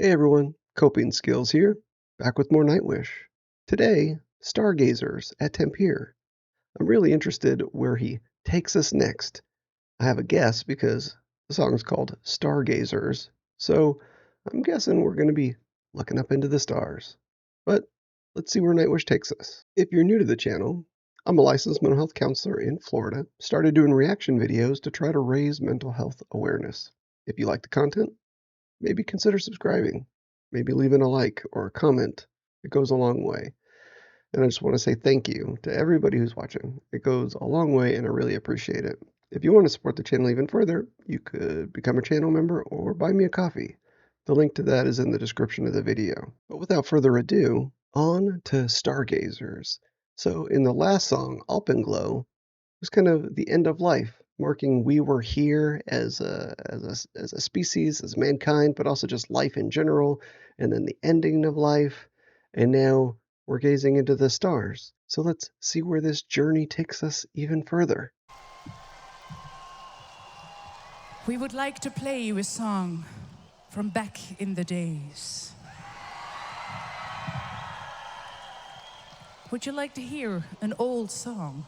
Hey everyone, Coping Skills here, back with more Nightwish. Today, Stargazers at Tampere. I'm really interested where he takes us next. I have a guess because the song is called Stargazers, so I'm guessing we're going to be looking up into the stars. But let's see where Nightwish takes us. If you're new to the channel, I'm a licensed mental health counselor in Florida, started doing reaction videos to try to raise mental health awareness. If you like the content, maybe consider subscribing. Maybe leaving a like or a comment. It goes a long way. And I just want to say thank you to everybody who's watching. It goes a long way and I really appreciate it. If you want to support the channel even further, you could become a channel member or buy me a coffee. The link to that is in the description of the video. But without further ado, on to Stargazers. So in the last song, Alpenglow, was kind of the end of life, marking we were here as a species, as mankind, but also just life in general, and then the ending of life, and now we're gazing into the stars. So let's see where this journey takes us even further. We would like to play you a song from back in the days. Would you like to hear an old song?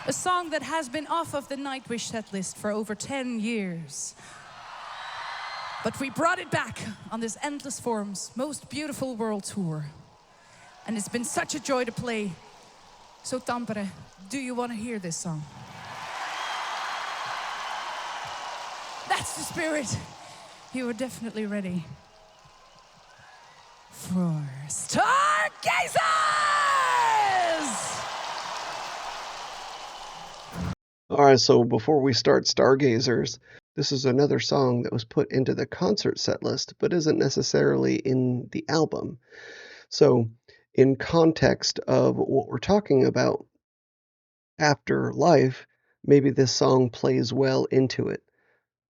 A song that has been off of the Nightwish setlist for over 10 years. But we brought it back on this Endless Forms most beautiful world tour. And it's been such a joy to play. So Tampere, do you want to hear this song? That's the spirit. You are definitely ready for Stargazers! All right, so before we start Stargazers, this is another song that was put into the concert set list, but isn't necessarily in the album. So, in context of what we're talking about, after life, maybe this song plays well into it.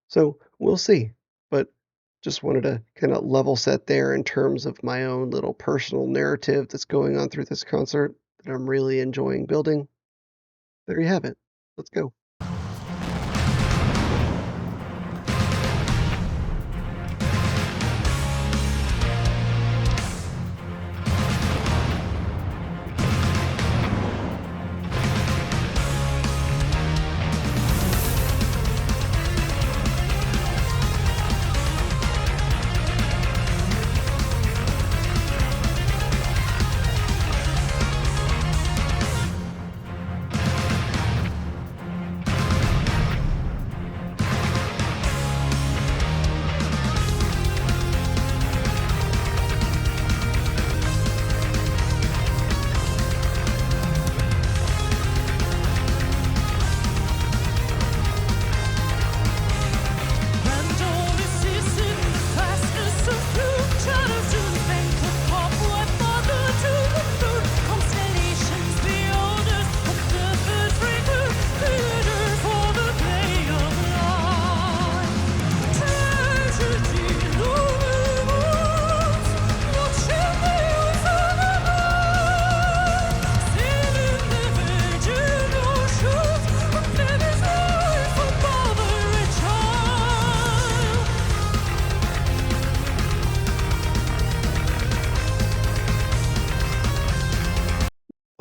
So we'll see. But just wanted to kind of level set there in terms of my own little personal narrative that's going on through this concert that I'm really enjoying building. There you have it. Let's go.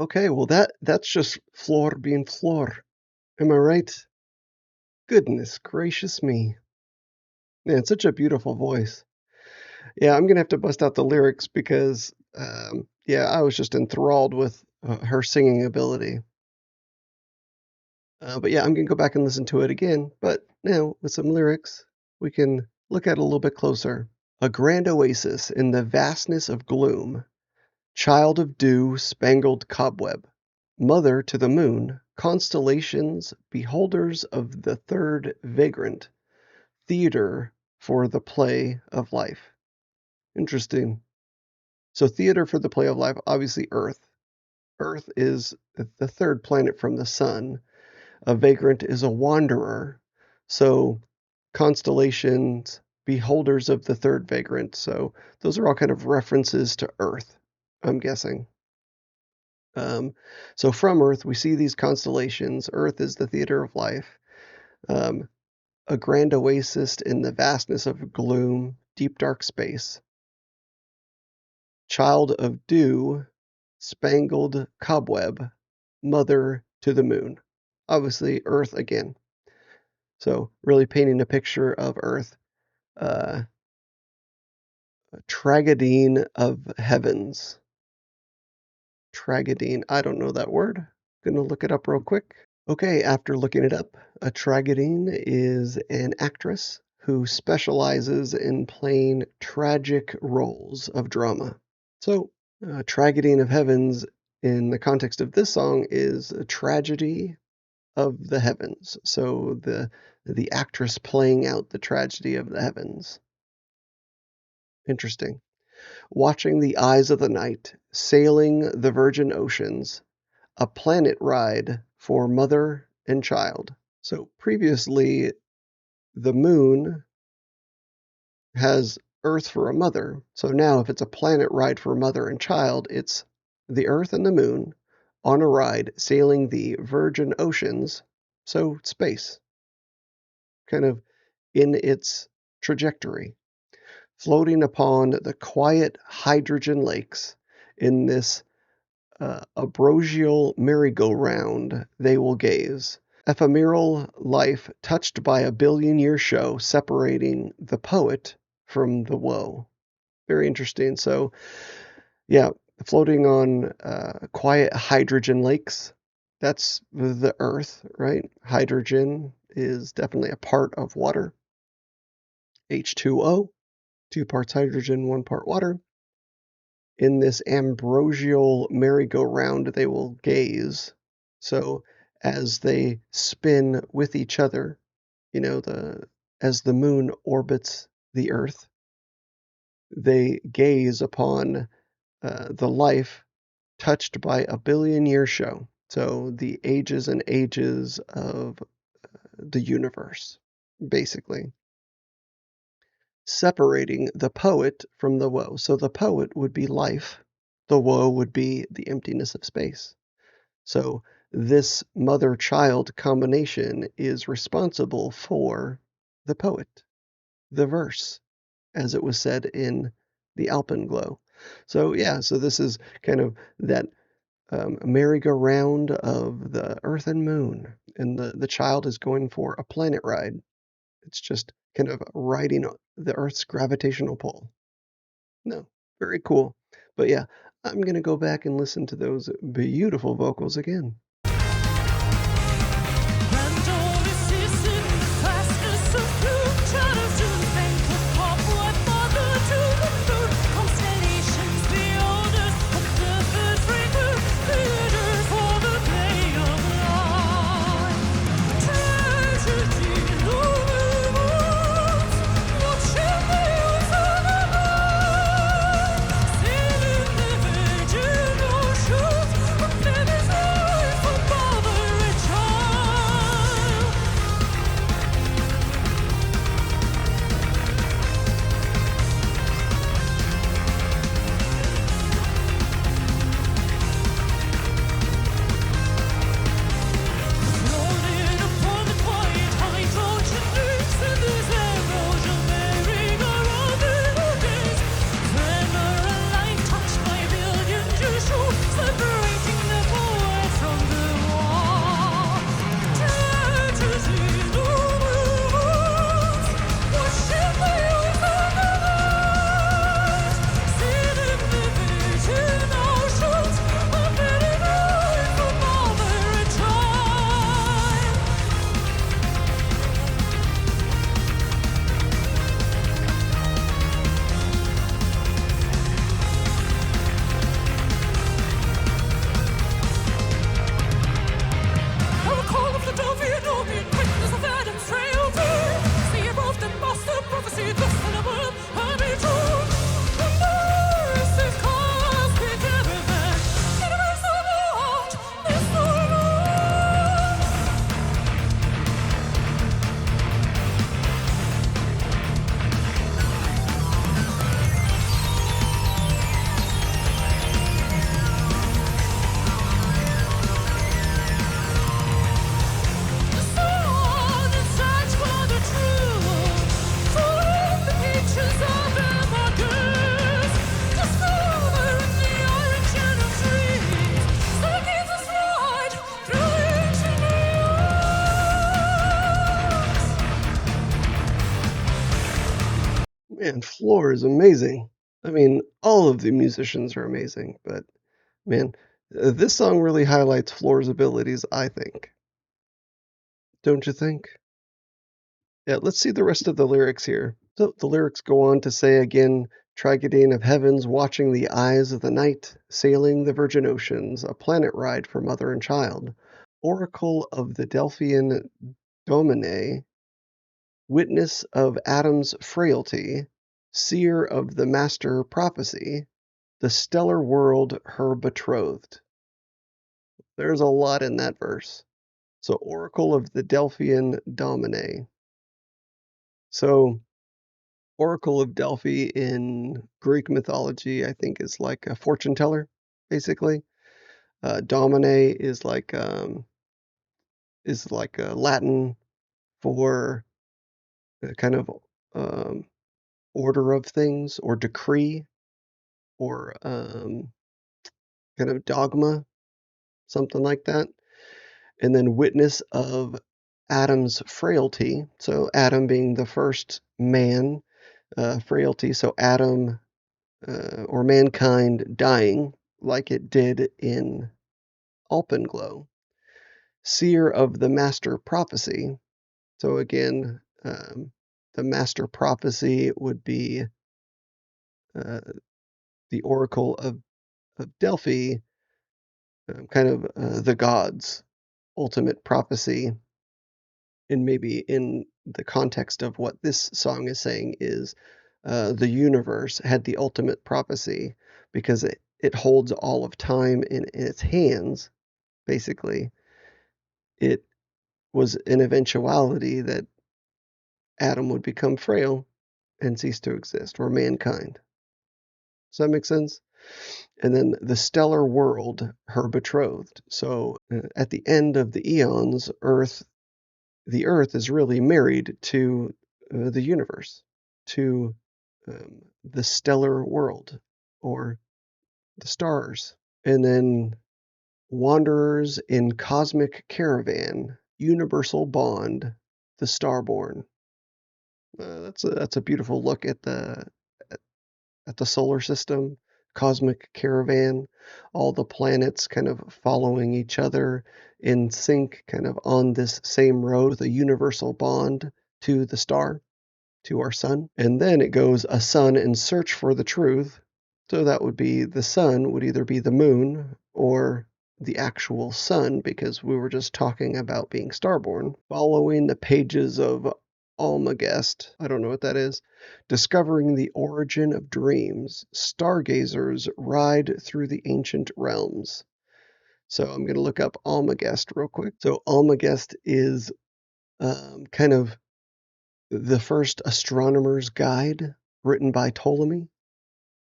Okay, well that's just floor being floor. Am I right? Goodness gracious me. Man, such a beautiful voice. Yeah, I'm gonna have to bust out the lyrics because, yeah, I was just enthralled with her singing ability. But yeah, I'm gonna go back and listen to it again. But now, with some lyrics, we can look at it a little bit closer. A grand oasis in the vastness of gloom, child of dew, spangled cobweb, mother to the moon, constellations, beholders of the third vagrant, theater for the play of life. Interesting. So, theater for the play of life, obviously Earth. Earth is the third planet from the sun. A vagrant is a wanderer. So, constellations, beholders of the third vagrant. So, those are all kind of references to Earth, I'm guessing. So, from Earth, we see these constellations. Earth is the theater of life. Um, a grand oasis in the vastness of gloom, deep dark space. Child of dew, spangled cobweb, mother to the moon. Obviously, Earth again. So, really painting a picture of Earth. Uh, Tragadine of heavens. Tragadine, I don't know that word. Gonna look it up real quick. Okay, after looking it up, a tragedienne is an actress who specializes in playing tragic roles of drama. So, Tragedienne of Heavens, in the context of this song, is a tragedy of the heavens. So the actress playing out the tragedy of the heavens. Interesting. Watching the eyes of the night, sailing the virgin oceans, a planet ride for mother and child. So previously, the moon has Earth for a mother. So now, if it's a planet ride for mother and child, it's the Earth and the moon on a ride sailing the virgin oceans, so space, kind of in its trajectory, floating upon the quiet hydrogen lakes in this ambrosial merry-go-round they will gaze. Ephemeral life touched by a billion-year show separating the poet from the woe. Very interesting. So, yeah, floating on quiet hydrogen lakes. That's the Earth, right? Hydrogen is definitely a part of water. H2O, 2 parts hydrogen, 1 part water. In this ambrosial merry-go-round, they will gaze. So, as they spin with each other, as the moon orbits the Earth, they gaze upon the life touched by a billion-year show. So the ages and ages of the universe, basically. Separating the poet from the woe. So the poet would be life, the woe would be the emptiness of space. So this mother-child combination is responsible for the poet, the verse, as it was said in the Alpenglow. So yeah, so this is kind of that merry-go-round of the Earth and Moon, and the child is going for a planet ride. It's just kind of riding the Earth's gravitational pull. No, very cool. But yeah, I'm gonna go back and listen to those beautiful vocals again. Man, Floor is amazing. I mean, all of the musicians are amazing, but man, this song really highlights Floor's abilities, I think. Don't you think? Yeah, let's see the rest of the lyrics here. So the lyrics go on to say again, Trigadine of heavens, watching the eyes of the night, sailing the virgin oceans, a planet ride for mother and child. Oracle of the Delphian Domine, witness of Adam's frailty, seer of the master prophecy, the stellar world her betrothed. There's a lot in that verse. So, Oracle of the Delphian Domine. So, Oracle of Delphi in Greek mythology, I think, is like a fortune teller, basically. Domine is like a Latin for a kind of um, order of things or decree or kind of dogma, something like that. And then witness of Adam's frailty. So Adam being the first man, frailty. So Adam or mankind dying like it did in Alpenglow. Seer of the master prophecy. So again, the master prophecy would be uh, the oracle of Delphi, kind of the gods' ultimate prophecy. And maybe in the context of what this song is saying is the universe had the ultimate prophecy because it holds all of time in its hands, basically. It was an eventuality that Adam would become frail and cease to exist, or mankind. Does that make sense? And then the stellar world, her betrothed. So at the end of the eons, the Earth is really married to the universe, to the stellar world, or the stars. And then wanderers in cosmic caravan, universal bond, the starborn. That's a beautiful look at the solar system, cosmic caravan, all the planets kind of following each other in sync, kind of on this same road with a universal bond to the star, to our sun. And then it goes a sun in search for the truth. So that would be the sun would either be the moon or the actual sun, because we were just talking about being starborn. Following the pages of Almagest, I don't know what that is, discovering the origin of dreams, stargazers ride through the ancient realms. So I'm going to look up Almagest real quick. So Almagest is kind of the first astronomer's guide written by Ptolemy.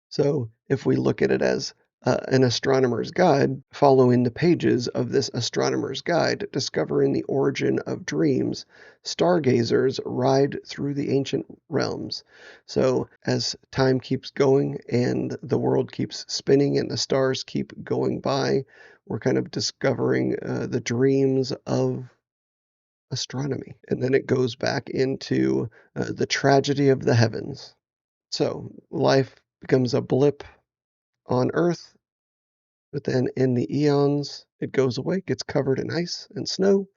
So if we look at it as an astronomer's guide, following the pages of this astronomer's guide, discovering the origin of dreams, stargazers ride through the ancient realms. So as time keeps going and the world keeps spinning and the stars keep going by, we're kind of discovering the dreams of astronomy. And then it goes back into the tragedy of the heavens. So life becomes a blip on Earth, but then in the eons, it goes away, gets covered in ice and snow,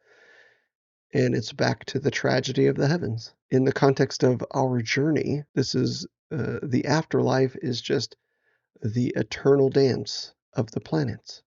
and it's back to the tragedy of the heavens. In the context of our journey, this is the afterlife is just the eternal dance of the planets.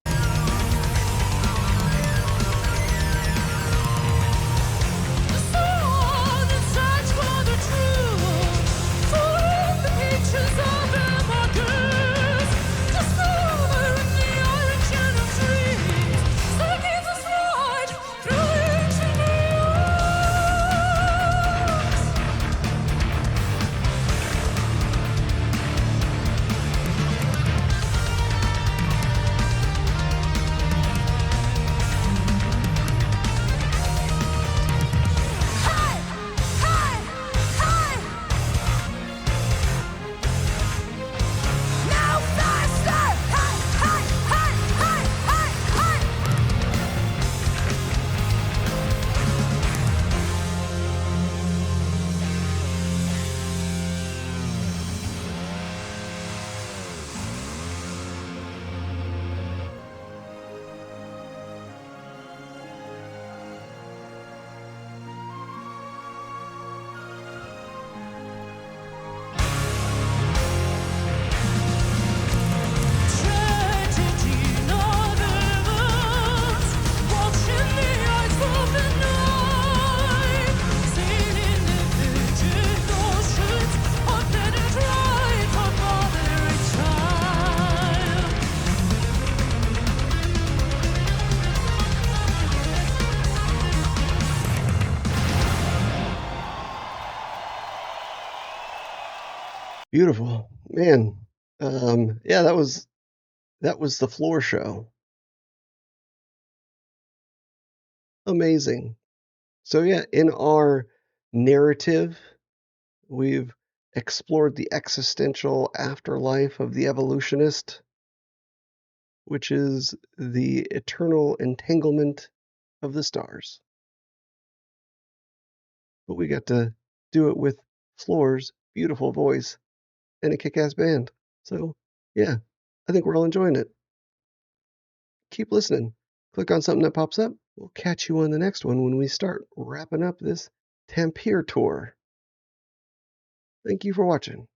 Beautiful. Man, yeah, that was the floor show. Amazing. So yeah, in our narrative, we've explored the existential afterlife of the evolutionist, which is the eternal entanglement of the stars. But we got to do it with Floor's beautiful voice and a kick-ass band. So yeah, I think we're all enjoying it. Keep listening. Click on something that pops up. We'll catch you on the next one when we start wrapping up this Tampere tour. Thank you for watching.